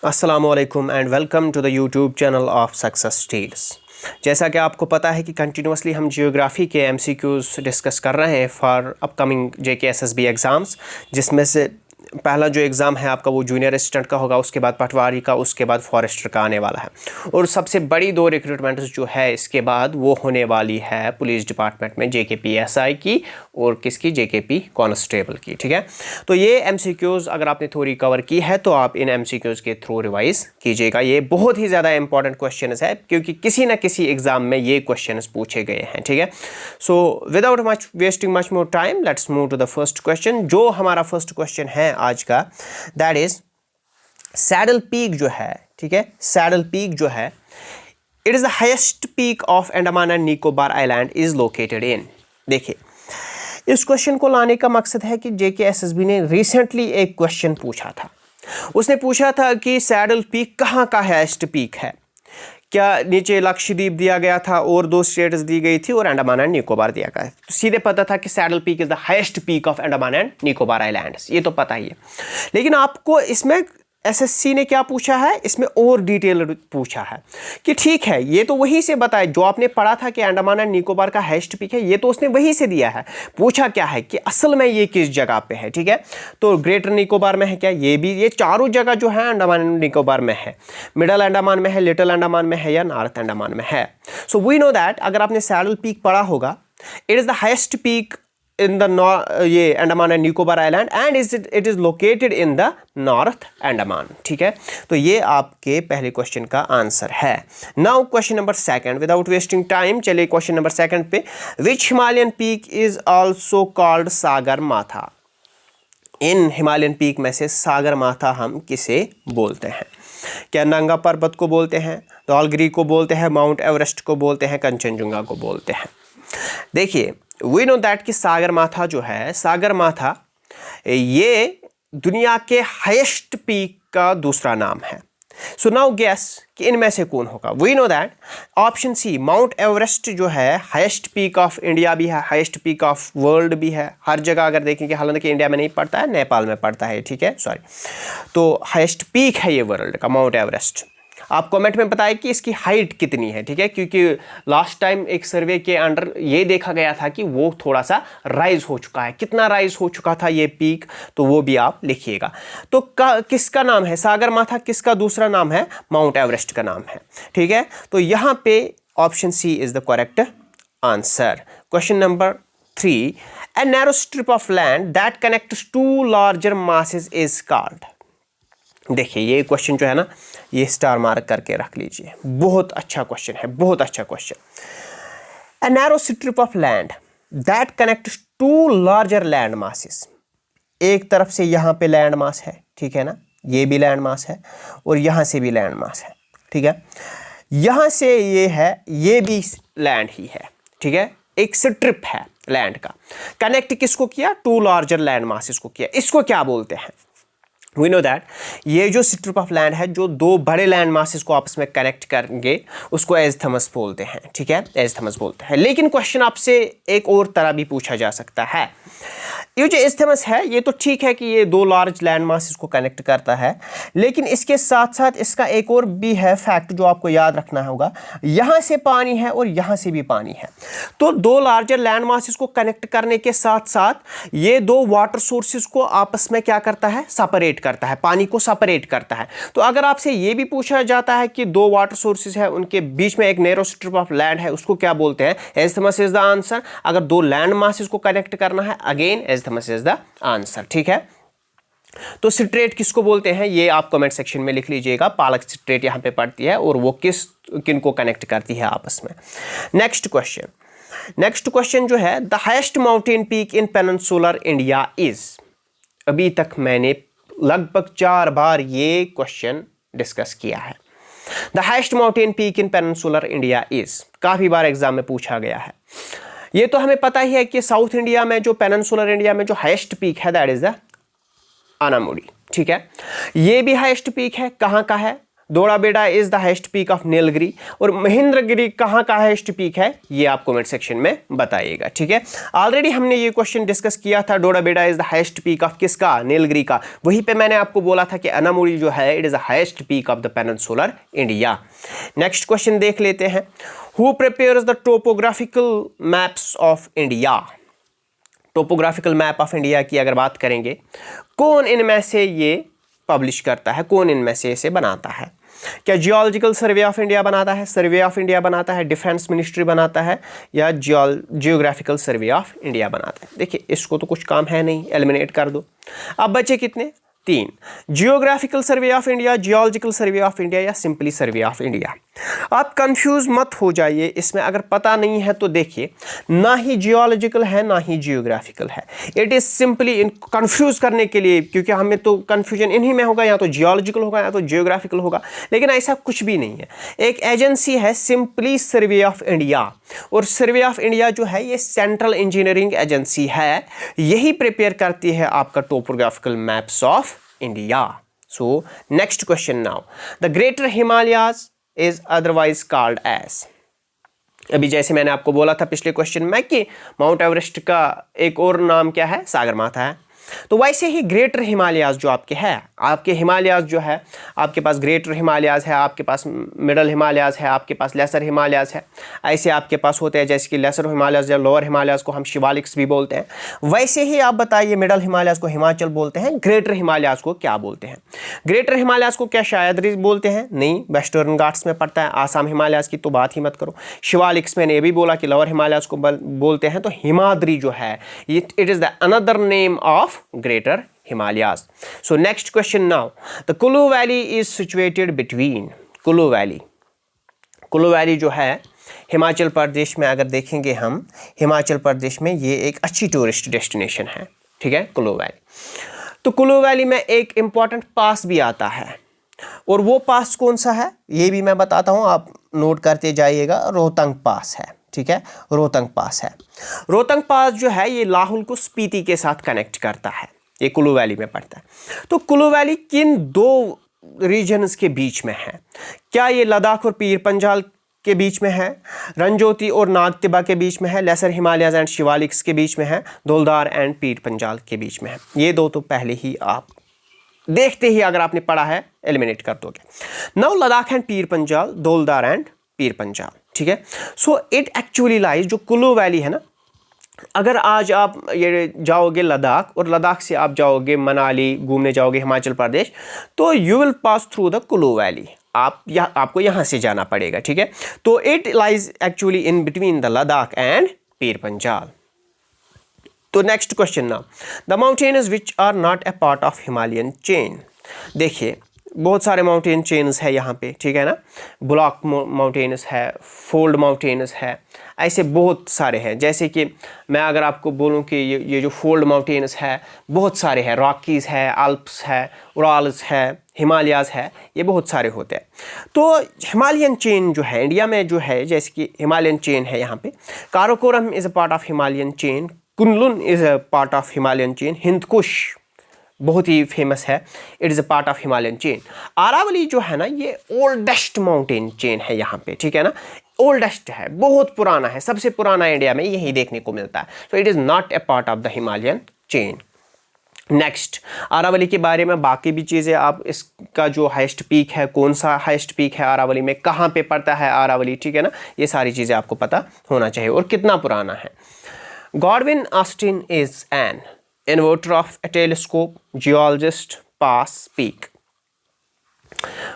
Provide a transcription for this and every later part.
अस्सलामुअलैकुम and welcome to the YouTube channel of success teals. जैसा कि आपको पता है कि कंटिन्यूसली हम जियोग्राफी के एमसीक्यूज डिस्कस कर रहे हैं for upcoming JK SSB exams, जिसमें से पहला जो एग्ज़ाम है आपका वो जूनियर असिस्टेंट का होगा, उसके बाद पटवारी का, उसके बाद फॉरेस्टर का आने वाला है। और सबसे बड़ी दो रिक्रूटमेंट्स जो है इसके बाद वो होने वाली है पुलिस डिपार्टमेंट में जेकेपीएसआई की और किसकी, जेकेपी कांस्टेबल की। ठीक है, तो ये एमसीक्यूज अगर आपने थोड़ी कवर की है तो आप इन एमसीक्यूज के थ्रू रिवाइज कीजिएगा। ये बहुत ही ज़्यादा इंपॉर्टेंट क्वेश्चन है क्योंकि किसी ना किसी एग्जाम में ये क्वेश्चन पूछे गए हैं। ठीक है, so without much wasting much more time let's move to the first question. जो हमारा फर्स्ट क्वेश्चन है आज का, दैट इज सैडल पीक जो है, ठीक है, सैडल पीक जो है, it is the highest peak of Andaman and Nicobar island is located इन। देखिए, इस क्वेश्चन को लाने का मकसद है कि जेकेएसएसबी ने रिसेंटली एक क्वेश्चन पूछा था। उसने पूछा था कि सैडल पीक कहाँ का हाईएस्ट पीक है। क्या नीचे लक्षद्वीप दिया गया था और दो स्टेट्स दी गई थी और अंडमान एंड निकोबार दिया गया, तो सीधे पता था कि saddle peak is the highest peak of Andaman and Nicobar islands, ये तो पता ही है। लेकिन आपको इसमें एसएससी ने क्या पूछा है, इसमें और डिटेल पूछा है कि ठीक है, ये तो वहीं से बताए जो आपने पढ़ा था कि अंडमान एंड निकोबार का हाईएस्ट पीक है, ये तो उसने वहीं से दिया है। पूछा क्या है कि असल में ये किस जगह पे है। ठीक है, तो ग्रेटर निकोबार में है क्या, ये भी, ये चारों जगह जो है अंडमान एंड निकोबार में है, मिडल अंडमान में है, लिटिल अंडमान में है या नॉर्थ अंडमान में है। सो वी नो दैट, अगर आपने सैडल पीक पढ़ा होगा, it is the highest peak in the ये Andaman and Nicobar island and it is located in the north Andaman. ठीक है, तो ये आपके पहले क्वेश्चन का आंसर है। Now question number second, without wasting time चलिए क्वेश्चन नंबर सेकंड पे। Which Himalayan peak is also called Sagarmatha. In Himalayan peak में से सागर माथा हम किसे बोलते हैं? क्या नंगा पर्वत को बोलते हैं, धौलगिरी को बोलते हैं, माउंट एवरेस्ट को बोलते हैं, कंचनजुंगा को बोलते हैं? देखिए, वी नो दैट कि सागर माथा जो है, सागर माथा ये दुनिया के हाईएस्ट पीक का दूसरा नाम है। सो नाउ गेस कि इनमें से कौन होगा। We know that option C, mount Everest जो है हाईएस्ट पीक ऑफ इंडिया भी है, हाईएस्ट पीक ऑफ वर्ल्ड भी है। हर जगह अगर देखेंगे, हालांकि इंडिया में नहीं पड़ता है, नेपाल में पड़ता है। ठीक है, सॉरी, तो हाईएस्ट पीक है ये वर्ल्ड का माउंट एवरेस्ट। आप कमेंट में बताएं कि इसकी हाइट कितनी है। ठीक है, क्योंकि लास्ट टाइम एक सर्वे के अंडर ये देखा गया था कि वो थोड़ा सा राइज हो चुका है। कितना राइज हो चुका था ये पीक, तो वो भी आप लिखिएगा। तो किसका नाम है सागर माथा, किसका दूसरा नाम है, माउंट एवरेस्ट का नाम है। ठीक है, तो यहां पे option C is the correct answer. Question number 3, a narrow strip of land that connects two larger masses is called। देखिए, ये क्वेश्चन जो है ना, ये स्टार मार्क करके रख लीजिए, बहुत अच्छा क्वेश्चन है, बहुत अच्छा question. A narrow strip of land that connects two larger land masses। एक तरफ से यहाँ पे लैंड मास है, ठीक है ना, ये भी लैंड मास है और यहाँ से भी लैंड मास है। ठीक है, यहाँ से ये है, ये भी लैंड ही है। ठीक है, एक स्ट्रिप है लैंड का। कनेक्ट किसको किया, टू लार्जर लैंड मासेस को किया। इसको क्या बोलते हैं? वी नो दैट ये जो स्ट्रिप ऑफ लैंड है, जो दो बड़े लैंड मासेस को आपस में कनेक्ट करेंगे, उसको एज़थमस बोलते हैं। ठीक है, एज़थमस बोलते हैं। लेकिन क्वेश्चन आपसे एक और तरह भी पूछा जा सकता है। ये जो एस्थमस है, ये तो ठीक है कि ये दो लार्ज लैंड मासेस को कनेक्ट करता है, लेकिन इसके साथ साथ इसका एक और भी है फैक्ट जो आपको याद रखना होगा। यहाँ से पानी है और यहाँ से भी पानी है, तो दो लार्जर लैंड मासेस को कनेक्ट करने के साथ साथ ये दो वाटर सोर्सेज को आपस में क्या करता है, सेपरेट करता है, पानी को सेपरेट करता है। तो अगर आपसे ये भी पूछा जाता है कि दो वाटर सोर्सेज है, उनके बीच में एक नैरो स्ट्रिप ऑफ लैंड है, उसको क्या बोलते हैं, एस्थमस इज द आंसर। अगर दो लैंड मासेस को कनेक्ट करना है, again isthmus is the answer. ठीक है, तो स्ट्रेट किसको बोलते हैं, ये आप कमेंट सेक्शन में लिख लीजिएगा। पालक स्ट्रेट यहां पे पड़ती है और वो किनको कनेक्ट करती है आपस में। नेक्स्ट क्वेश्चन जो है, the highest mountain peak in peninsular India is. अभी तक मैंने लगभग 4 बार ये क्वेश्चन डिस्कस किया है। The highest mountain peak in peninsular India is, काफी बार एग्जाम में पूछा गया है। ये तो हमें पता ही है कि साउथ इंडिया में, जो पेनिनसुलर इंडिया में जो हाईएस्ट पीक है, दैट इज द अनामुडी। ठीक है, ये भी हाईएस्ट पीक है, कहां का है, Doddabetta is the highest peak of Nilgiri, और महेंद्रगिरी कहाँ का हाईएस्ट पीक है ये आप कमेंट सेक्शन में बताइएगा। ठीक है, ऑलरेडी हमने ये क्वेश्चन डिस्कस किया था, Doddabetta is the highest peak of किसका, नीलगिरी का। वहीं पे मैंने आपको बोला था कि अनामुड़ी जो है it is the highest peak of the peninsular India. Next question देख लेते हैं, who prepares the topographical maps of India. Topographical map of India की अगर बात करेंगे, कौन इनमें से ये पब्लिश करता है, कौन इनमें से इसे बनाता है? क्या जियोलॉजिकल सर्वे ऑफ इंडिया बनाता है, सर्वे ऑफ इंडिया बनाता है, डिफेंस मिनिस्ट्री बनाता है, या जियोग्राफिकल सर्वे ऑफ इंडिया बनाता है? देखिए इसको तो कुछ काम है नहीं, एलिमिनेट कर दो। अब बचे कितने, 3, geographical survey of India, geological survey of India, या सिंपली सर्वे ऑफ इंडिया। आप कंफ्यूज मत हो जाइए इसमें, अगर पता नहीं है तो देखिए ना ही जियोलॉजिकल है ना ही जियोग्राफिकल है, it is simply in confuse करने के लिए, क्योंकि हमें तो कंफ्यूजन इन्हीं में होगा, या तो जियोलॉजिकल होगा या तो जियोग्राफिकल होगा, लेकिन ऐसा कुछ भी नहीं है। एक एजेंसी है सिंपली सर्वे ऑफ इंडिया, और सर्वे ऑफ इंडिया जो है ये सेंट्रल इंजीनियरिंग एजेंसी है, यही प्रिपेयर करती है आपका topographical maps of India. So next question now, the greater Himalayas is otherwise called as. अभी जैसे मैंने आपको बोला था पिछले क्वेश्चन में कि माउंट एवरेस्ट का एक और नाम क्या है, सागरमाथा है, तो वैसे ही ग्रेटर हिमालयाज जो आपके हैं, आपके हिमालयाज जो है, आपके पास ग्रेटर हिमालयाज है, आपके पास मिडल हिमालयाज है, आपके पास लेसर हिमालयाज है, ऐसे आपके पास होते हैं, जैसे कि लेसर हिमालयाज या लोअर हिमालयाज को हम शिवालिक्स भी बोलते हैं। वैसे ही आप बताइए मिडल हिमालयाज को हिमाचल बोलते हैं, ग्रेटर हिमालयाज को क्या बोलते हैं? ग्रेटर हिमालयाज को क्या सह्याद्री बोलते हैं? नहीं, वेस्टर्न घाट्स में पड़ता है। आसाम हिमालयाज की तो बात ही मत करो। शिवालिक्स मैंने ये भी बोला कि लोअर हिमालयाज को बोलते हैं, तो हिमाद्री जो है it is the another name of greater Himalayas. So next question now, the Kulu Valley is situated between, Kulu Valley जो है हिमाचल प्रदेश में, अगर देखेंगे हम हिमाचल प्रदेश में ये एक अच्छी टूरिस्ट डेस्टिनेशन है। ठीक है, कुल्लू वैली। तो कुल्लू वैली में एक इम्पॉर्टेंट पास भी आता है, और वो पास कौन सा है ये भी मैं बताता हूँ, आप नोट करते जाइएगा। रोहतंग पास है। ठीक है, रोहतंग पास है। रोहतंग पास जो है ये लाहौल को स्पीति के साथ कनेक्ट करता है, ये कुल्लू वैली में पड़ता है। तो कुल्लू वैली किन 2 रीजन्स के बीच में है? क्या ये लद्दाख और पीर पंजाल के बीच में है, रंजोती और नागतिबा के बीच में है, लेसर हिमालयाज एंड शिवालिक्स के बीच में है, धौलधार एंड पीर पंजाल के बीच में है? ये 2 तो पहले ही आप देखते ही अगर आपने पढ़ा है एलिमिनेट कर दोगे। Now Ladakh and Pir Panjal, Dhauladhar and Pir Panjal. ठीक है, सो इट एक्चुअली लाइज, जो कुल्लू वैली है ना, अगर आज आप ये जाओगे लद्दाख और लद्दाख से आप जाओगे मनाली घूमने जाओगे हिमाचल प्रदेश, तो you will pass through the Kullu valley. आपको यहाँ से जाना पड़ेगा। ठीक है, तो it lies actually in between the Ladakh and Pir Panjal. तो next question now, the mountains which are not a part of Himalayan chain. देखिए बहुत सारे माउंटेन चेन्स है यहाँ पे। ठीक है ना, ब्लॉक माउंटेन्स है, फोल्ड माउंटेन्स है, ऐसे बहुत सारे हैं। जैसे कि मैं अगर आपको बोलूँ कि ये जो फोल्ड माउंटेन्स है बहुत सारे हैं, रॉकीज़ है, अल्प्स है, उराल्स है, हिमालयाज़ है, ये बहुत सारे होते हैं। तो हिमालयन चेन जो है इंडिया में जो है, जैसे कि हिमालयन चेन है यहाँ पे, Karakoram is a part of Himalayan chain, Kunlun is a part of Himalayan chain, Hindu Kush बहुत ही फेमस है, it is a part of Himalayan chain. Aravalli जो है ना ये ओल्डेस्ट माउंटेन चेन है यहाँ पे। ठीक है ना, ओल्डेस्ट है, बहुत पुराना है, सबसे पुराना इंडिया में यही देखने को मिलता है। तो it is not a part of the Himalayan chain. Next, Aravalli के बारे में बाकी भी चीज़ें, आप इसका जो हाईएस्ट पीक है, कौन सा हाईएस्ट पीक है आरावली में, कहाँ पे पड़ता है आरावली, ठीक है ना, ये सारी चीज़ें आपको पता होना चाहिए, और कितना पुराना है। Godwin Austen is N inverter of A telescope, geologist, pass, peak.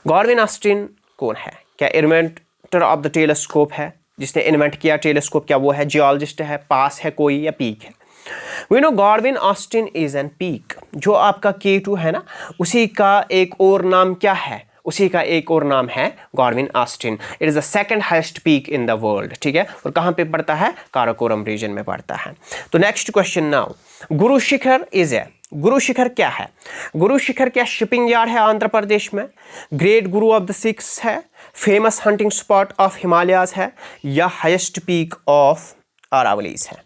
Godwin Austen कौन है? क्या इन्वेंटर ऑफ द टेलीस्कोप है, जिसने इन्वेंट किया टेलीस्कोप, क्या वो है? जियोलॉजिस्ट है, पास है कोई, या पीक है? We know Godwin Austen is an peak. जो आपका K2 है ना, उसी का एक और नाम क्या है? उसी का एक और नाम है Godwin Austen. It is the second highest peak in the world. ठीक है, और कहाँ पे पड़ता है? काराकोरम रीजन में पड़ता है। तो next question now, Guru Shikhar is a, गुरु शिखर क्या है? गुरु शिखर क्या शिपिंग यार्ड है आंध्र प्रदेश में, great Guru of the six है, famous hunting spot of Himalayas है, या हाईएस्ट पीक ऑफ अरावलीज है?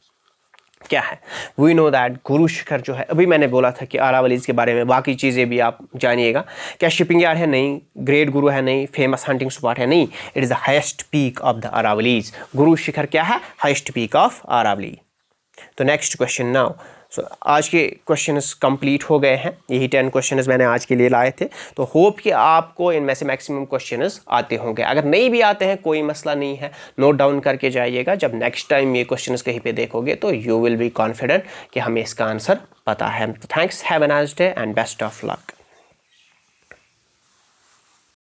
क्या है? We know that Guru Shikhar जो है, अभी मैंने बोला था कि अरावलीज़ के बारे में, बाकी चीज़ें भी आप जानिएगा। क्या शिपिंग यार्ड है? नहीं। ग्रेट गुरु है? नहीं। फेमस हंटिंग स्पॉट है? नहीं। It is the highest peak of the Aravallis. Guru Shikhar क्या है? Highest peak of Aravalli. तो नेक्स्ट क्वेश्चन नाउ। सो आज के क्वेश्चंस कंप्लीट हो गए हैं, यही 10 क्वेश्चंस मैंने आज के लिए लाए थे। तो होप कि आपको इनमें से मैक्सिमम क्वेश्चंस आते होंगे। अगर नहीं भी आते हैं कोई मसला नहीं है, नोट डाउन करके जाइएगा। जब नेक्स्ट टाइम ये क्वेश्चंस कहीं पे देखोगे तो यू विल बी कॉन्फिडेंट कि हमें इसका आंसर पता है। Thanks, have a nice day and best of luck.